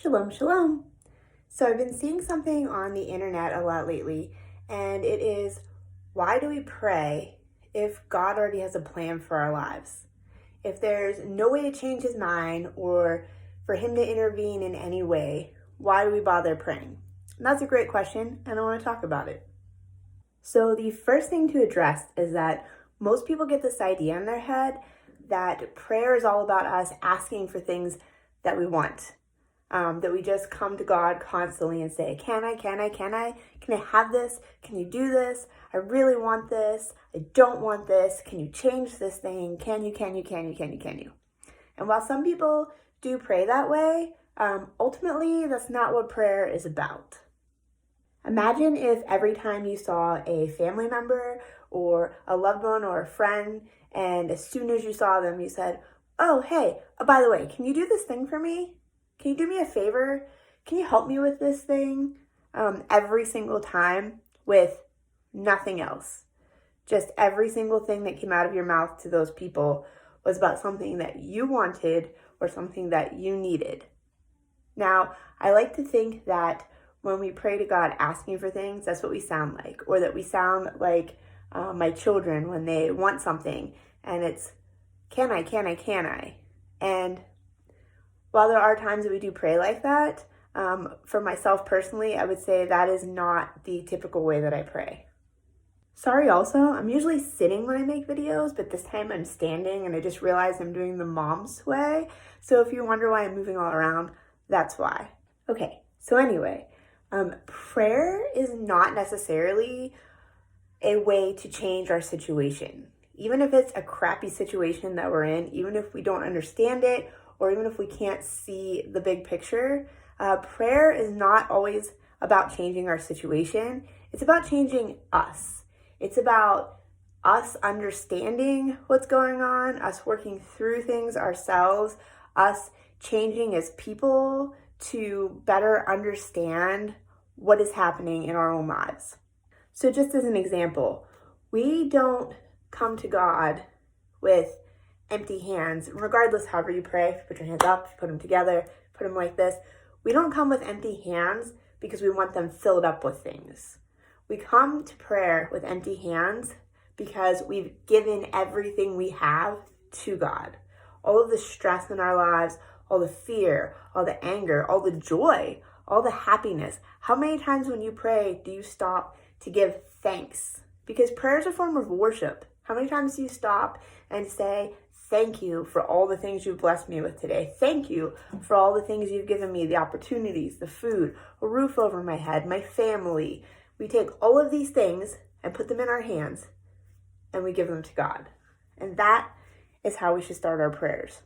Shalom, shalom. So I've been seeing something on the internet a lot lately, and it is, why do we pray if God already has a plan for our lives? If there's no way to change his mind or for him to intervene in any way, why do we bother praying? And that's a great question, and I want to talk about it. So the first thing to address is that most people get this idea in their head that prayer is all about us asking for things that we want. That we just come to God constantly and say, can I have this? Can you do this? I really want this. I don't want this. Can you change this thing? Can you? And while some people do pray that way, ultimately that's not what prayer is about. Imagine if every time you saw a family member or a loved one or a friend, and as soon as you saw them, you said, oh, hey, by the way, can you do this thing for me? Can you do me a favor? Can you help me with this thing? Every single time with nothing else. Just every single thing that came out of your mouth to those people was about something that you wanted or something that you needed. Now, I like to think that when we pray to God asking for things, that's what we sound like. Or that we sound like my children when they want something and it's, can I? And while there are times that we do pray like that, for myself personally, I would say that is not the typical way that I pray. Sorry also, I'm usually sitting when I make videos, but this time I'm standing and I just realized I'm doing the mom's way. So if you wonder why I'm moving all around, that's why. Okay, so anyway, prayer is not necessarily a way to change our situation. Even if it's a crappy situation that we're in, even if we don't understand it, or even if we can't see the big picture, prayer is not always about changing our situation. It's about changing us. It's about us understanding what's going on, us working through things ourselves, us changing as people to better understand what is happening in our own lives. So just as an example, we don't come to God with empty hands, regardless however you pray. If you put your hands up, if you put them together, put them like this. We don't come with empty hands because we want them filled up with things. We come to prayer with empty hands because we've given everything we have to God. All of the stress in our lives, all the fear, all the anger, all the joy, all the happiness. How many times when you pray do you stop to give thanks? Because prayer is a form of worship. How many times do you stop and say, thank you for all the things you've blessed me with today. Thank you for all the things you've given me, the opportunities, the food, a roof over my head, my family. We take all of these things and put them in our hands and we give them to God. And that is how we should start our prayers.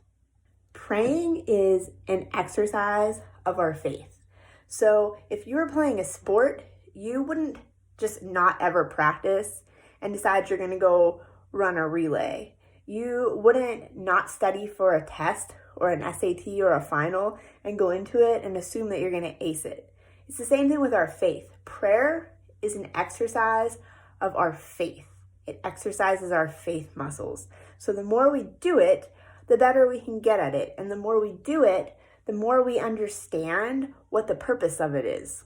Praying is an exercise of our faith. So if you were playing a sport, you wouldn't just not ever practice and decide you're going to go run a relay. You wouldn't not study for a test or an SAT or a final and go into it and assume that you're going to ace it. It's the same thing with our faith. Prayer is an exercise of our faith. It exercises our faith muscles. So the more we do it, the better we can get at it. And the more we do it, the more we understand what the purpose of it is.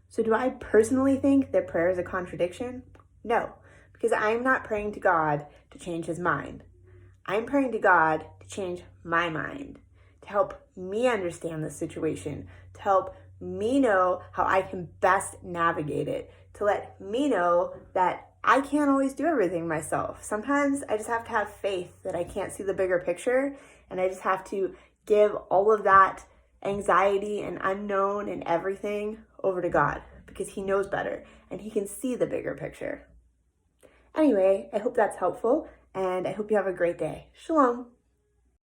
So do I personally think that prayer is a contradiction? No, because I'm not praying to God to change his mind. I'm praying to God to change my mind, to help me understand the situation, to help me know how I can best navigate it, to let me know that I can't always do everything myself. Sometimes I just have to have faith that I can't see the bigger picture, and I just have to give all of that anxiety and unknown and everything over to God because he knows better and he can see the bigger picture. Anyway, I hope that's helpful, and I hope you have a great day. Shalom.